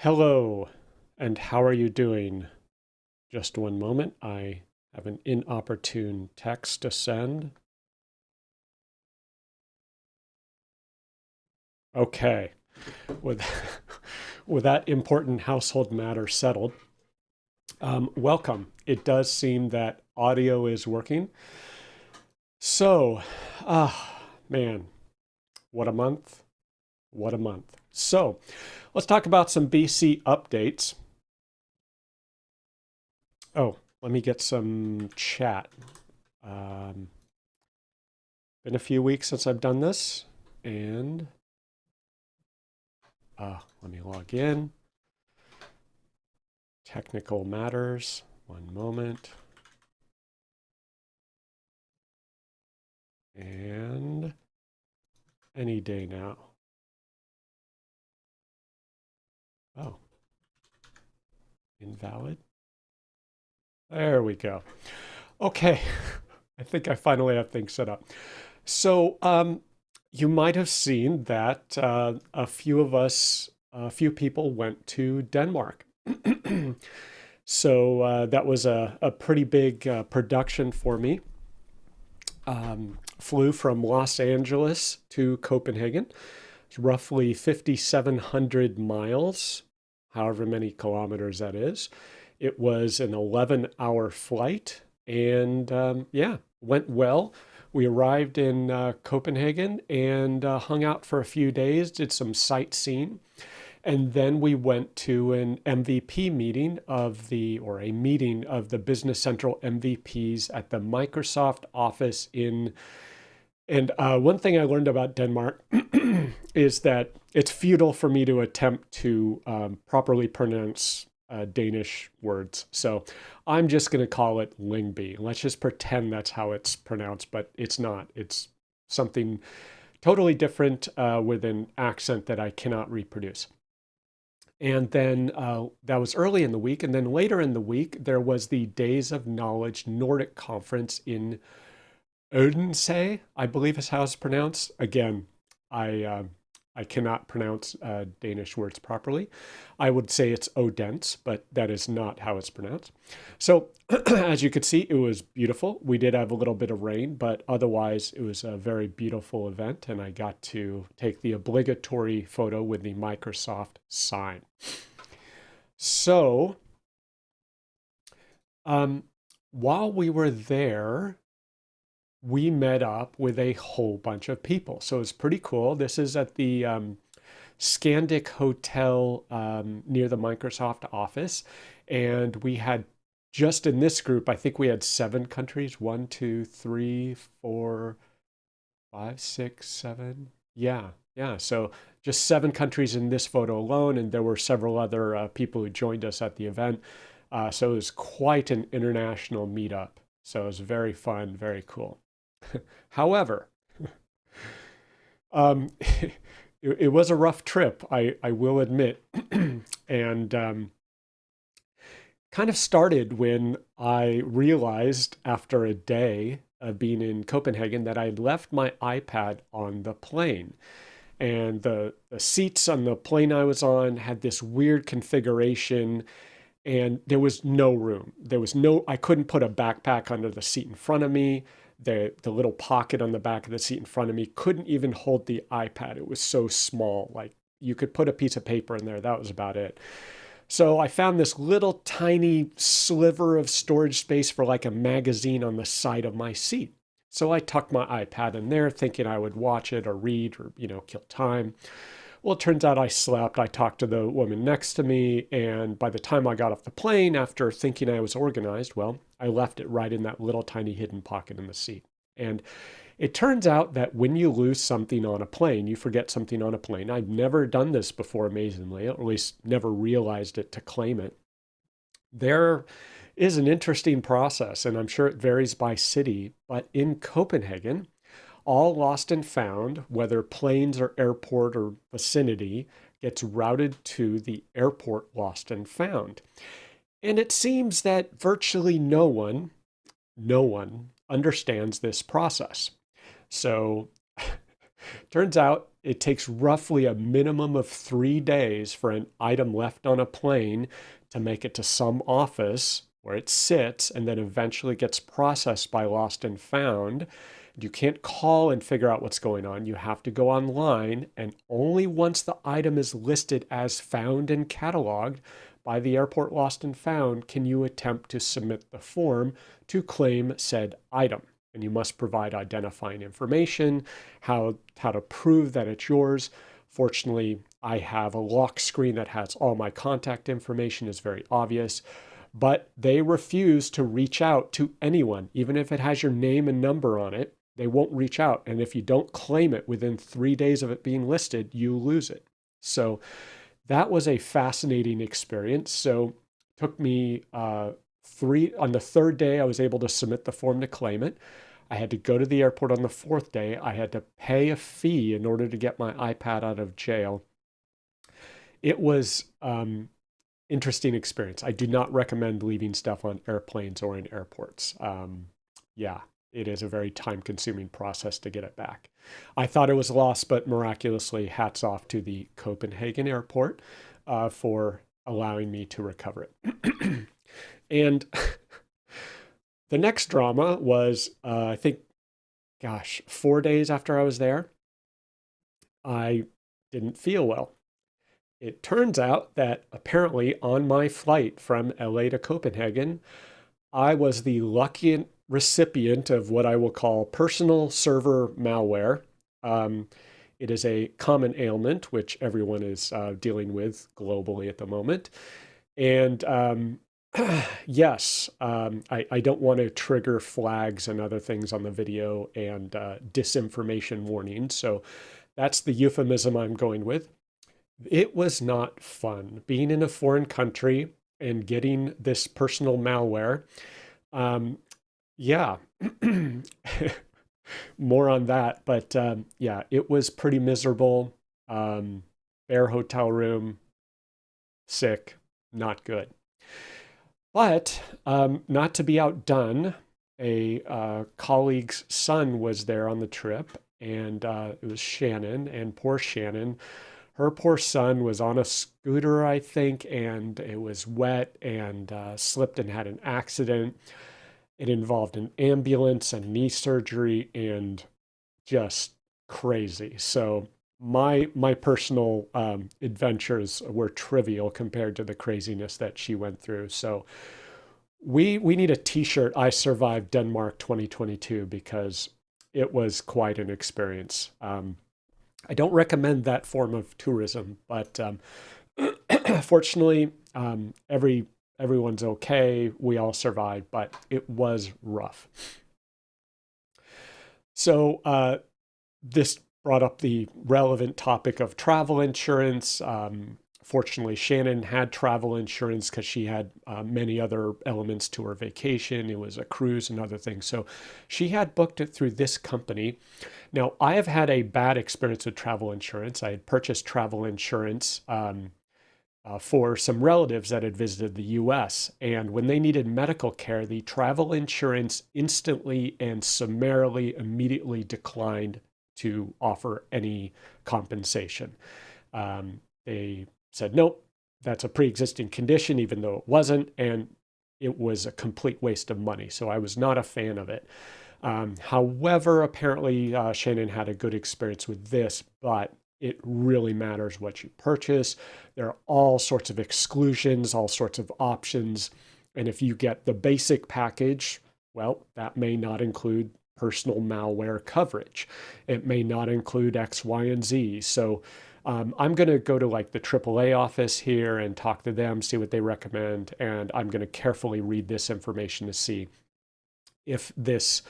Hello, and how are you doing? Just one moment, I have an inopportune text to send. Okay, with, with that important household matter settled, welcome. It does seem that audio is working. So, man, what a month. What a month. So, let's talk about some BC updates. Oh, let me get some chat. Been a few weeks since I've done this, and let me log in. Technical matters. One moment. And any day now. Oh, invalid. There we go. Okay, I think I finally have things set up. So you might have seen that a few people went to Denmark. So that was a pretty big production for me. Flew from Los Angeles to Copenhagen. It's roughly 5,700 miles, however many kilometers that is. It was an 11-hour flight, and yeah, went well. We arrived in Copenhagen and hung out for a few days, did some sightseeing, and then we went to an MVP meeting or a meeting of the Business Central MVPs at the Microsoft office in. And one thing I learned about Denmark is that it's futile for me to attempt to properly pronounce Danish words. So I'm just going to call it Lyngby. Let's just pretend that's how it's pronounced, but it's not. It's something totally different with an accent that I cannot reproduce. And then that was early in the week. And then later in the week, there was the Days of Knowledge Nordic conference in Odense, I believe is how it's pronounced. Again, I cannot pronounce Danish words properly. I would say it's Odense, but that is not how it's pronounced. So as you could see, it was beautiful. We did have a little bit of rain, but otherwise it was a very beautiful event, and I got to take the obligatory photo with the Microsoft sign. So while we were there, we met up with a whole bunch of people. So it's pretty cool. This is at the Scandic Hotel near the Microsoft office. And we had, just in this group, I think we had 7 countries. 1, 2, 3, 4, 5, 6, 7. Yeah. So just 7 countries in this photo alone. And there were several other people who joined us at the event. So it was quite an international meetup. So it was very fun, very cool. However, it was a rough trip, I will admit, and kind of started when I realized after a day of being in Copenhagen that I'd left my iPad on the plane. And the seats on the plane I was on had this weird configuration, and there was no room. I couldn't put a backpack under the seat in front of me. the little pocket on the back of the seat in front of me couldn't even hold the iPad. It was so small. Like you could put a piece of paper in there. That was about it. So I found this little tiny sliver of storage space for like a magazine on the side of my seat. So I tucked my iPad in there thinking I would watch it or read or, kill time. Well, it turns out I slept. I talked to the woman next to me, and by the time I got off the plane, after thinking I was organized, well, I left it right in that little tiny hidden pocket in the seat. And it turns out that when you lose something on a plane, you forget something on a plane. I've never done this before, amazingly, or at least never realized it to claim it. There is an interesting process, and I'm sure it varies by city, but in Copenhagen, all lost and found, whether planes or airport or vicinity, gets routed to the airport lost and found. And it seems that virtually no one understands this process. So turns out it takes roughly a minimum of 3 days for an item left on a plane to make it to some office where it sits and then eventually gets processed by lost and found. You can't call and figure out what's going on. You have to go online, and only once the item is listed as found and cataloged by the airport lost and found can you attempt to submit the form to claim said item. And you must provide identifying information, how to prove that it's yours. Fortunately, I have a lock screen that has all my contact information, is very obvious. But they refuse to reach out to anyone, even if it has your name and number on it. They won't reach out. And if you don't claim it within 3 days of it being listed, you lose it. So that was a fascinating experience. So it took me on the third day, I was able to submit the form to claim it. I had to go to the airport on the fourth day. I had to pay a fee in order to get my iPad out of jail. It was interesting experience. I do not recommend leaving stuff on airplanes or in airports. It is a very time-consuming process to get it back. I thought it was lost, but miraculously, hats off to the Copenhagen airport for allowing me to recover it. And the next drama was, I think, 4 days after I was there, I didn't feel well. It turns out that apparently on my flight from LA to Copenhagen, I was the lucky recipient of what I will call personal server malware. It is a common ailment which everyone is dealing with globally at the moment. And yes, I don't want to trigger flags and other things on the video and disinformation warnings. So that's the euphemism I'm going with. It was not fun being in a foreign country and getting this personal malware. More on that. But it was pretty miserable. Bare hotel room, sick, not good. But not to be outdone, a colleague's son was there on the trip, and it was Shannon, and poor Shannon. Her poor son was on a scooter, I think, and it was wet and slipped and had an accident. It involved an ambulance and knee surgery and just crazy. So my personal adventures were trivial compared to the craziness that she went through. So we need a t-shirt, I Survived Denmark 2022, because it was quite an experience. I don't recommend that form of tourism, but fortunately, everyone's okay. We all survived, but it was rough. So this brought up the relevant topic of travel insurance. Fortunately, Shannon had travel insurance because she had many other elements to her vacation. It was a cruise and other things. So she had booked it through this company. Now, I have had a bad experience with travel insurance. I had purchased travel insurance for some relatives that had visited the US. And when they needed medical care, the travel insurance instantly and summarily immediately declined to offer any compensation. They said, nope, that's a pre-existing condition, even though it wasn't, and it was a complete waste of money. So I was not a fan of it. However, apparently Shannon had a good experience with this, but it really matters what you purchase. There are all sorts of exclusions, all sorts of options. And if you get the basic package, well, that may not include personal malware coverage. It may not include X, Y, and Z. So I'm going to go to like the AAA office here and talk to them, see what they recommend. And I'm going to carefully read this information to see if this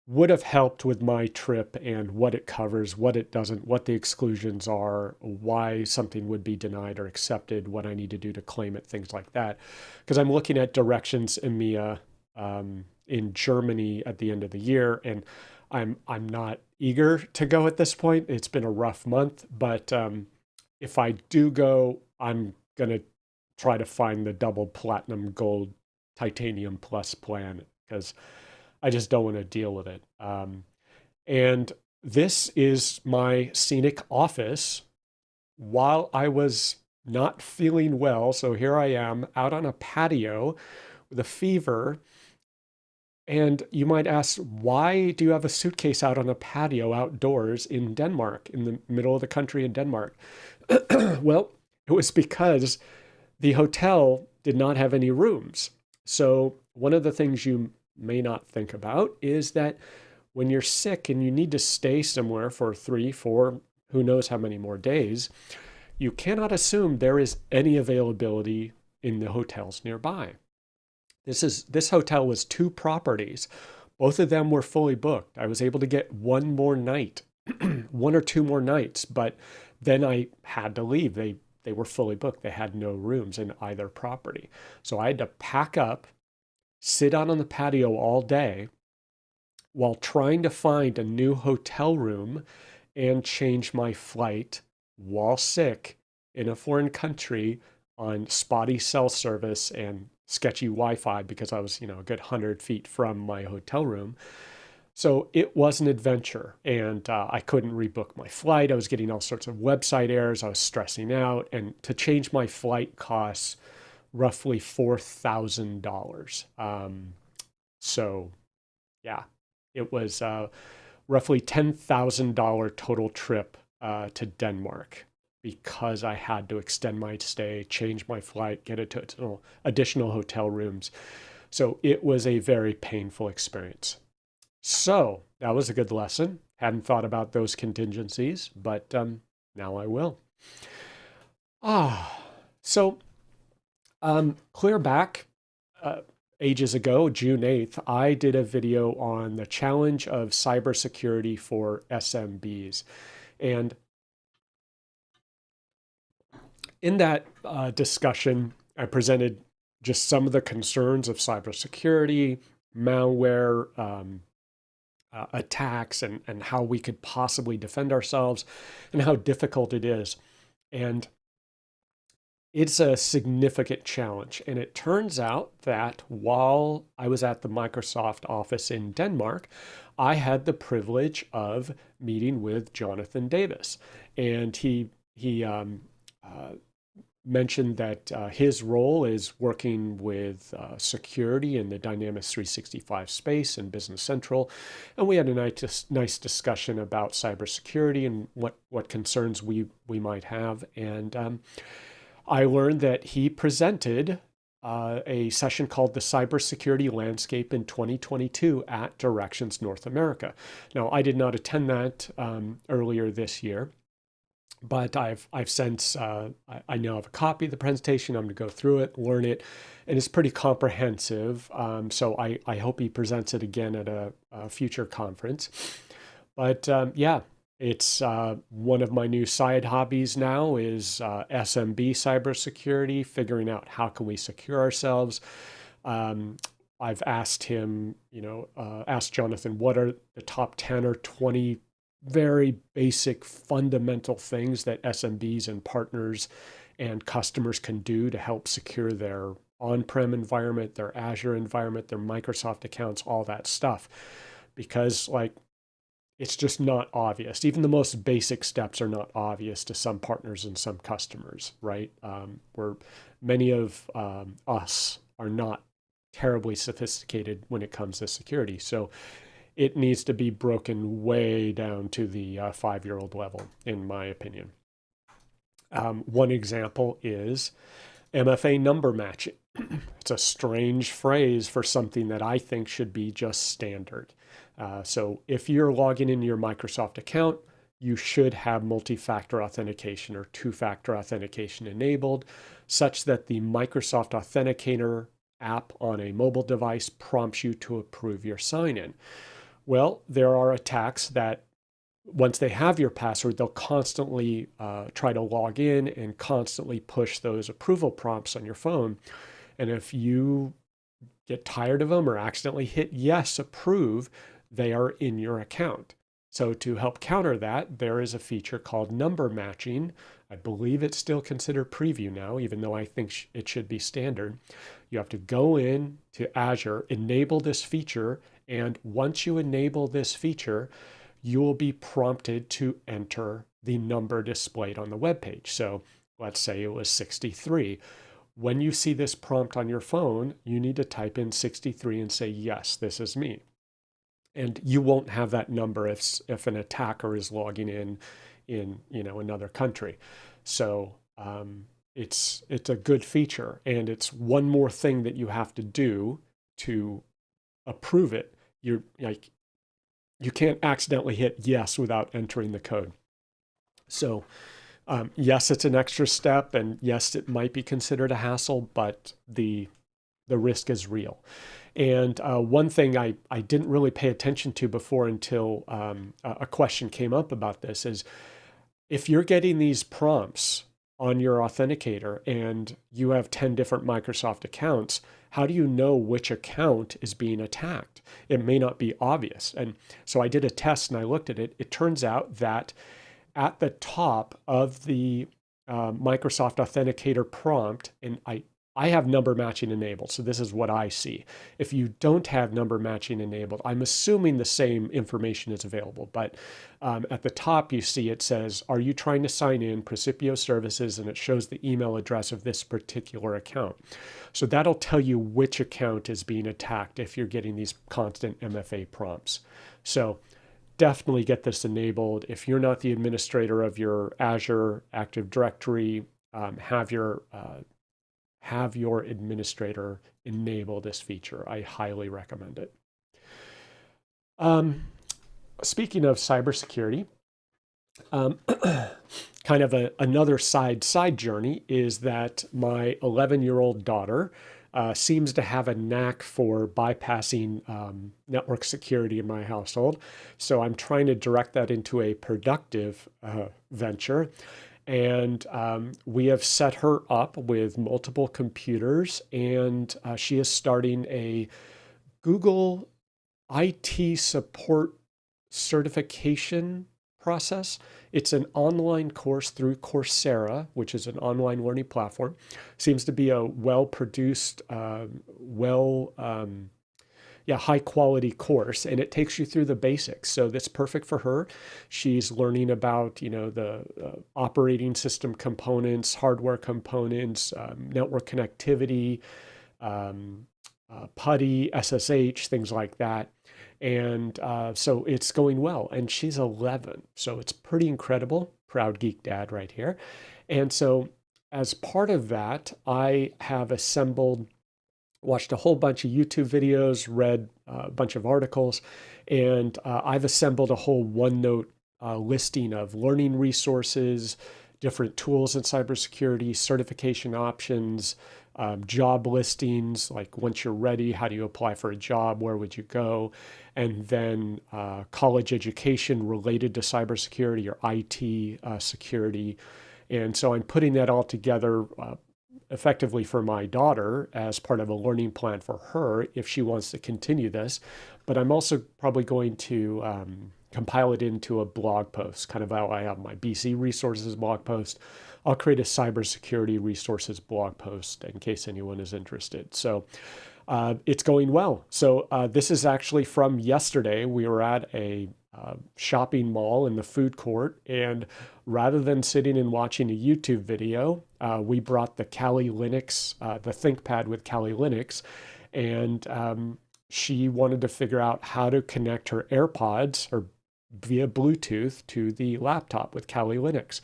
would have helped with my trip and what it covers, what it doesn't, what the exclusions are, why something would be denied or accepted, what I need to do to claim it, things like that. Because I'm looking at directions EMEA in Germany at the end of the year, and I'm not eager to go at this point. It's been a rough month, but if I do go, I'm gonna try to find the double platinum gold titanium plus plan because I just don't want to deal with it. And this is my scenic office while I was not feeling well. So here I am out on a patio with a fever. And you might ask, why do you have a suitcase out on a patio outdoors in Denmark, in the middle of the country in Denmark? Well, it was because the hotel did not have any rooms. So one of the things you may not think about is that when you're sick and you need to stay somewhere for 3, 4, who knows how many more days, you cannot assume there is any availability in the hotels nearby. This hotel was 2 properties. Both of them were fully booked. I was able to get one more night, 1 or 2 more nights, but then I had to leave. They were fully booked. They had no rooms in either property. So I had to pack up, sit out on the patio all day while trying to find a new hotel room and change my flight while sick in a foreign country on spotty cell service and sketchy Wi-Fi because I was, a good 100 feet from my hotel room. So it was an adventure, and I couldn't rebook my flight. I was getting all sorts of website errors. I was stressing out, and to change my flight costs roughly $4,000. So yeah, it was roughly $10,000 total trip to Denmark because I had to extend my stay, change my flight, get additional hotel rooms. So it was a very painful experience. So that was a good lesson. Hadn't thought about those contingencies, but now I will. So clear back ages ago, June 8th, I did a video on the challenge of cybersecurity for SMBs. And in that discussion, I presented just some of the concerns of cybersecurity, malware, attacks, and how we could possibly defend ourselves and how difficult it is. And it's a significant challenge. And it turns out that while I was at the Microsoft office in Denmark, I had the privilege of meeting with Jonathan Davis. And he mentioned that his role is working with security in the Dynamics 365 space and Business Central. And we had a nice discussion about cybersecurity and what concerns we might have. And I learned that he presented a session called the Cybersecurity Landscape in 2022 at Directions North America. Now, I did not attend that earlier this year, but I've since, I now have a copy of the presentation. I'm going to go through it, learn it, and it's pretty comprehensive. So I hope he presents it again at a future conference. But yeah, it's one of my new side hobbies now is SMB cybersecurity, figuring out how can we secure ourselves. I've asked him, asked Jonathan, what are the top 10 or 20 very basic fundamental things that SMBs and partners and customers can do to help secure their on-prem environment, their Azure environment, their Microsoft accounts, all that stuff. Because it's just not obvious. Even the most basic steps are not obvious to some partners and some customers, right? Where many of us are not terribly sophisticated when it comes to security. So it needs to be broken way down to the 5-year-old level, in my opinion. One example is MFA number matching. It's a strange phrase for something that I think should be just standard. So if you're logging into your Microsoft account, you should have multi-factor authentication or two-factor authentication enabled, such that the Microsoft Authenticator app on a mobile device prompts you to approve your sign-in. Well, there are attacks that once they have your password, they'll constantly try to log in and constantly push those approval prompts on your phone. And if you get tired of them or accidentally hit yes, approve, they are in your account. So to help counter that, there is a feature called number matching. I believe it's still considered preview now, even though I think it should be standard. You have to go in to Azure, enable this feature, and once you enable this feature, you will be prompted to enter the number displayed on the web page. So let's say it was 63. When you see this prompt on your phone, you need to type in 63 and say, yes, this is me. And you won't have that number if an attacker is logging in another country. So it's a good feature, and it's one more thing that you have to do to approve it. You can't accidentally hit yes without entering the code. So yes, it's an extra step, and yes, it might be considered a hassle, but the risk is real. And one thing I didn't really pay attention to before until a question came up about this is, if you're getting these prompts on your authenticator and you have 10 different Microsoft accounts, how do you know which account is being attacked? It may not be obvious. And so I did a test and I looked at it. It turns out that at the top of the Microsoft Authenticator prompt, and I have number matching enabled, so this is what I see. If you don't have number matching enabled, I'm assuming the same information is available, but at the top you see it says, are you trying to sign in Precipio Services? And it shows the email address of this particular account. So that'll tell you which account is being attacked if you're getting these constant MFA prompts. So definitely get this enabled. If you're not the administrator of your Azure Active Directory, have your administrator enable this feature. I highly recommend it. Speaking of cybersecurity, kind of another side journey is that my 11-year-old daughter seems to have a knack for bypassing network security in my household. So I'm trying to direct that into a productive venture. And we have set her up with multiple computers, and she is starting a Google IT support certification process. It's an online course through Coursera, which is an online learning platform. Seems to be a well-produced, high quality course, and it takes you through the basics. So that's perfect for her. She's learning about, the operating system components, hardware components, network connectivity, PuTTY, SSH, things like that. And so it's going well, and she's 11. So it's pretty incredible. Proud geek dad right here. And so as part of that, I have watched a whole bunch of YouTube videos, read a bunch of articles, and I've assembled a whole OneNote listing of learning resources, different tools in cybersecurity, certification options, job listings, like once you're ready, how do you apply for a job, where would you go, and then college education related to cybersecurity or IT security. And so I'm putting that all together effectively for my daughter as part of a learning plan for her if she wants to continue this. But I'm also probably going to compile it into a blog post, kind of how I have my BC resources blog post. I'll create a cybersecurity resources blog post in case anyone is interested. So it's going well. So this is actually from yesterday. We were at a shopping mall in the food court, and rather than sitting and watching a YouTube video, we brought the Kali Linux, the ThinkPad with Kali Linux, and she wanted to figure out how to connect her AirPods or via Bluetooth to the laptop with Kali Linux.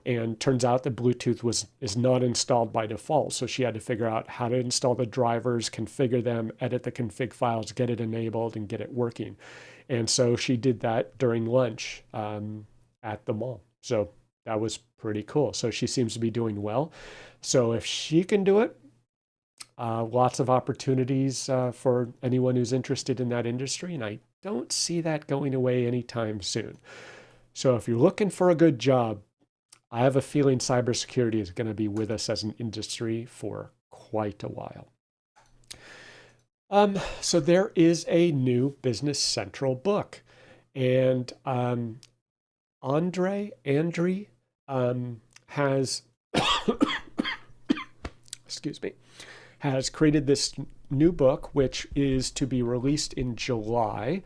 And turns out that Bluetooth is not installed by default. So she had to figure out how to install the drivers, configure them, edit the config files, get it enabled, and get it working. And so she did that during lunch at the mall. So that was pretty cool. So she seems to be doing well. So if she can do it, lots of opportunities for anyone who's interested in that industry. And I don't see that going away anytime soon. So if you're looking for a good job, I have a feeling cybersecurity is going to be with us as an industry for quite a while. So there is a new Business Central book, and Andre has, excuse me, has created this new book, which is to be released in July.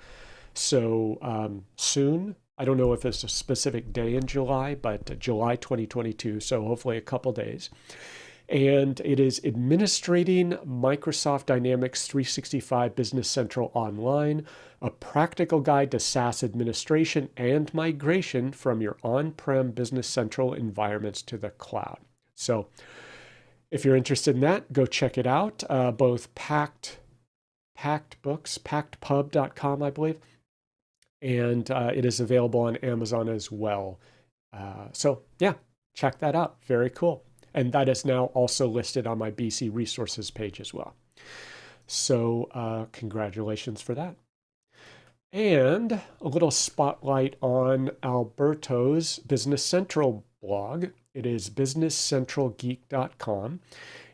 So soon. I don't know if it's a specific day in July, but July 2022, so hopefully a couple days. And it is Administrating Microsoft Dynamics 365 Business Central Online, a practical guide to SaaS administration and migration from your on-prem Business Central environments to the cloud. So if you're interested in that, go check it out. Both Packed Books, packedpub.com, I believe, and it is available on Amazon as well. So yeah, check that out. Very cool. And that is now also listed on my BC resources page as well. So congratulations for that. And a little spotlight on Alberto's Business Central blog. It is businesscentralgeek.com.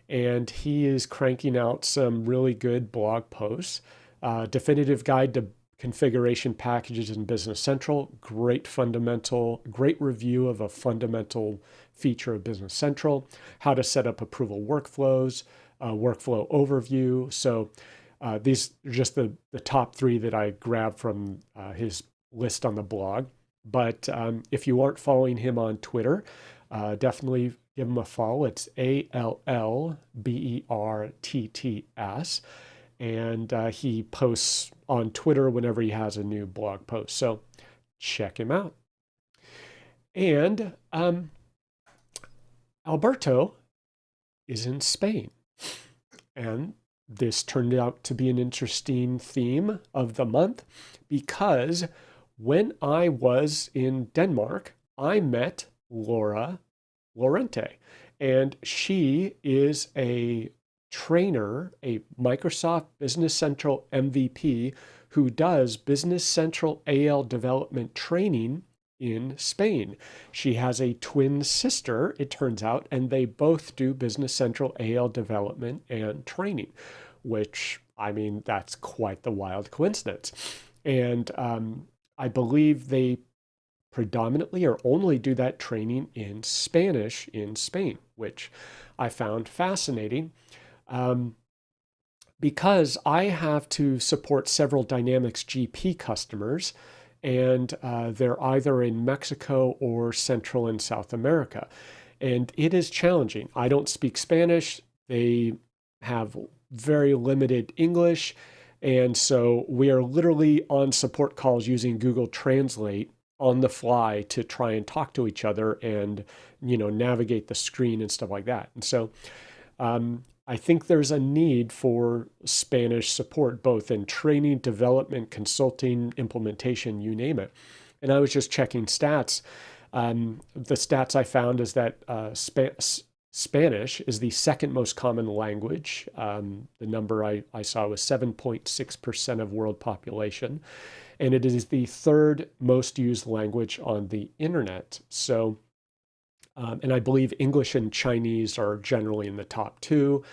And he is cranking out some really good blog posts. Definitive guide to configuration packages in Business Central, great review of a fundamental feature of Business Central, how to set up approval workflows, workflow overview. So these are just the top three that I grabbed from his list on the blog. But if you aren't following him on Twitter, definitely give him a follow. It's ALLBERTTS. And he posts on Twitter whenever he has a new blog post. So check him out. And Alberto is in Spain. And this turned out to be an interesting theme of the month because when I was in Denmark, I met Laura Lorente. And she is a trainer, a Microsoft Business Central MVP who does Business Central AL development training in Spain. She has a twin sister, it turns out, and they both do Business Central AL development and training, which, I mean, that's quite the wild coincidence. And I believe they predominantly or only do that training in Spanish in Spain, which I found fascinating. Because I have to support several Dynamics GP customers, and they're either in Mexico or Central and South America. And it is challenging. I don't speak Spanish. They have very limited English. And so we are literally on support calls using Google Translate on the fly to try and talk to each other and, navigate the screen and stuff like that. And so I think there's a need for Spanish support, both in training, development, consulting, implementation, you name it. And I was just checking stats. The stats I found is that Spanish is the second most common language. The number I saw was 7.6% of world population. And it is the third most used language on the internet. So and I believe English and Chinese are generally in the top two,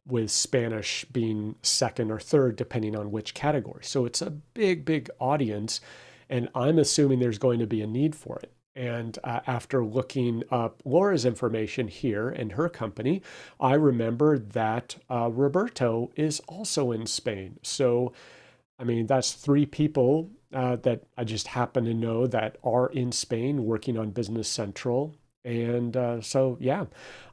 with Spanish being second or third, depending on which category. So it's a big, big audience, and I'm assuming there's going to be a need for it. And after looking up Laura's information here and her company, I remembered that Roberto is also in Spain. So, I mean, that's three people that I just happen to know that are in Spain working on Business Central And so, yeah,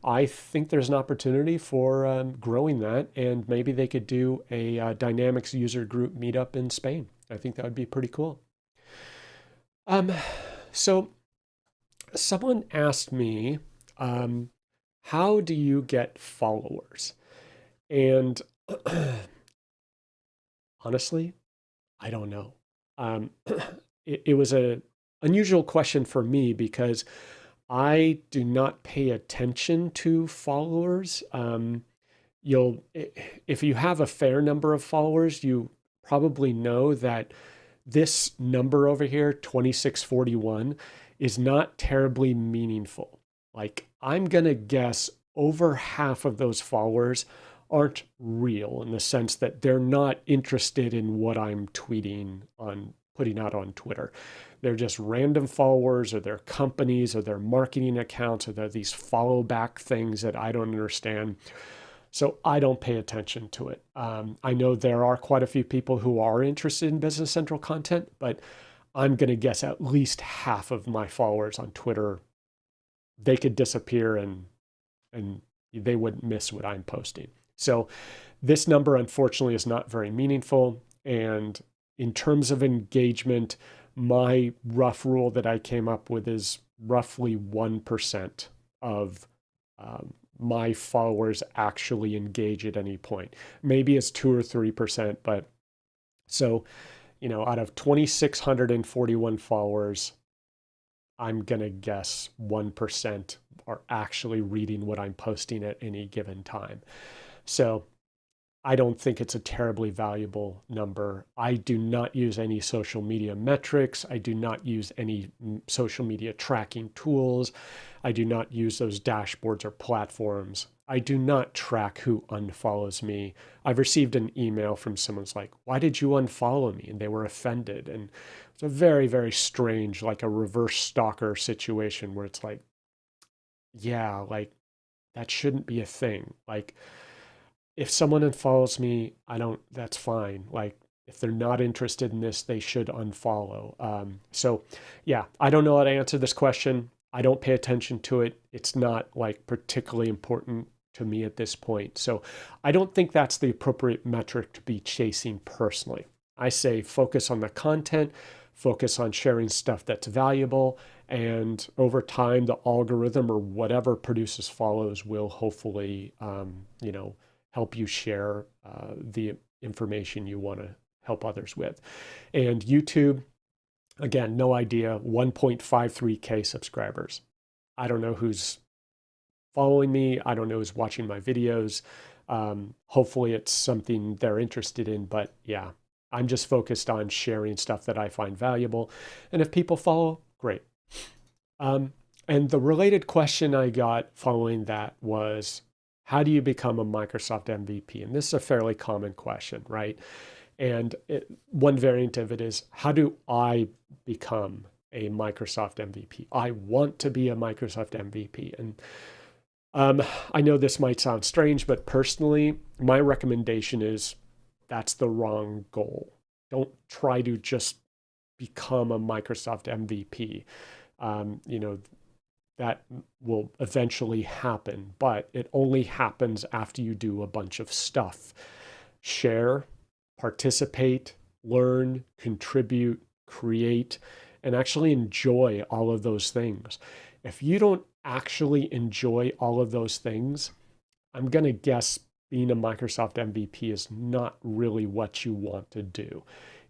I think there's an opportunity for growing that, and maybe they could do a Dynamics user group meetup in Spain. I think that would be pretty cool. Um, so someone asked me, how do you get followers? And honestly, I don't know. Um, it was a unusual question for me because I do not pay attention to followers. If you have a fair number of followers, you probably know that this number over here, 2641, is not terribly meaningful. Like, I'm going to guess over half of those followers aren't real in the sense that they're not interested in what I'm tweeting on, putting out on Twitter. They're just random followers, or their companies, or their marketing accounts, or they're these follow back things that I don't understand. So I don't pay attention to it. I know there are quite a few people who are interested in Business Central content, but I'm going to guess at least half of my followers on Twitter, they could disappear and they wouldn't miss what I'm posting. So this number, unfortunately, is not very meaningful. And in terms of engagement, my rough rule that I came up with is roughly 1% of my followers actually engage at any point. Maybe it's 2 or 3%, but so, out of 2,641 followers, I'm going to guess 1% are actually reading what I'm posting at any given time. So I don't think it's a terribly valuable number. I do not use any social media metrics. I do not use any social media tracking tools. I do not use those dashboards or platforms. I do not track who unfollows me. I've received an email from someone's like, why did you unfollow me? And they were offended. And it's a very, very strange, like a reverse stalker situation where it's like, yeah, like that shouldn't be a thing. Like, if someone unfollows me, that's fine. Like, if they're not interested in this, they should unfollow. So yeah, I don't know how to answer this question. I don't pay attention to it. It's not like particularly important to me at this point. So I don't think that's the appropriate metric to be chasing personally. I say focus on the content, focus on sharing stuff that's valuable, and over time, the algorithm or whatever produces follows will hopefully, help you share the information you want to help others with. And YouTube, again, no idea, 1.53K subscribers. I don't know who's following me. I don't know who's watching my videos. Hopefully it's something they're interested in, but yeah, I'm just focused on sharing stuff that I find valuable. And if people follow, great. And the related question I got following that was, how do you become a Microsoft MVP? And this is a fairly common question, right? And one variant of it is, how do I become a Microsoft MVP? I want to be a Microsoft MVP. And I know this might sound strange, but personally, my recommendation is that's the wrong goal. Don't try to just become a Microsoft MVP. That will eventually happen, but it only happens after you do a bunch of stuff. Share, participate, learn, contribute, create, and actually enjoy all of those things. If you don't actually enjoy all of those things, I'm going to guess being a Microsoft MVP is not really what you want to do.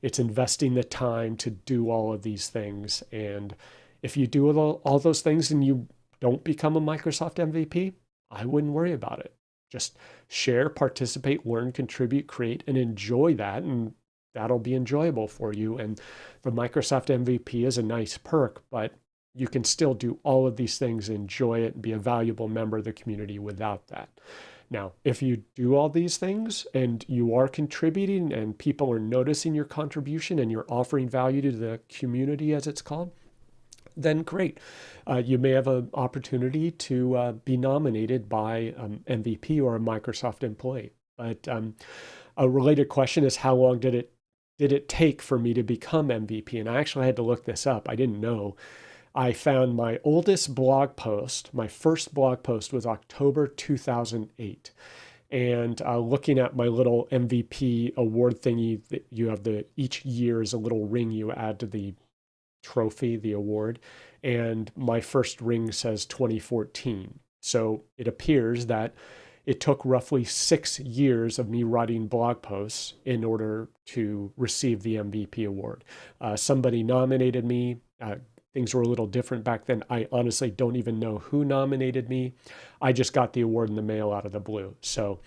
It's investing the time to do all of these things. And if you do all those things and you don't become a Microsoft MVP, I wouldn't worry about it. Just share, participate, learn, contribute, create, and enjoy that. And that'll be enjoyable for you. And the Microsoft MVP is a nice perk, but you can still do all of these things, enjoy it, and be a valuable member of the community without that. Now, if you do all these things and you are contributing and people are noticing your contribution and you're offering value to the community, as it's called, then great. You may have an opportunity to be nominated by MVP or a Microsoft employee. But a related question is, how long did it take for me to become MVP? And I actually had to look this up. I didn't know. I found my oldest blog post. My first blog post was October 2008. And looking at my little MVP award thingy, that you have each year is a little ring you add to the trophy, the award. And my first ring says 2014. So it appears that it took roughly 6 years of me writing blog posts in order to receive the MVP award. Somebody nominated me. Things were a little different back then. I honestly don't even know who nominated me. I just got the award in the mail out of the blue. So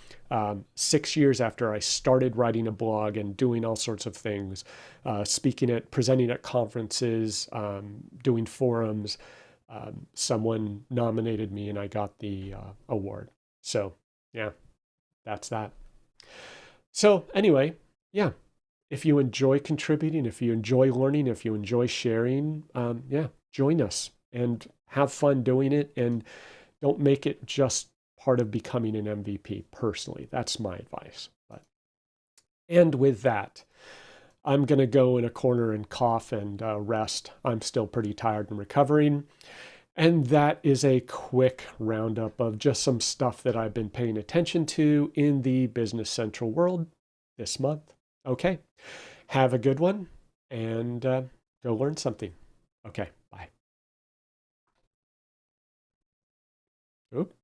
6 years after I started writing a blog and doing all sorts of things, presenting at conferences, doing forums, someone nominated me and I got the award. So yeah, that's that. So anyway, yeah, if you enjoy contributing, if you enjoy learning, if you enjoy sharing, yeah, join us and have fun doing it. And don't make it just part of becoming an MVP personally. That's my advice. And with that, I'm going to go in a corner and cough and rest. I'm still pretty tired and recovering. And that is a quick roundup of just some stuff that I've been paying attention to in the Business Central world this month. Okay, have a good one and go learn something. Okay, bye. Oop.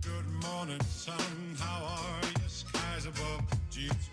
Good morning, sun. How are you? Skies above. Jeeps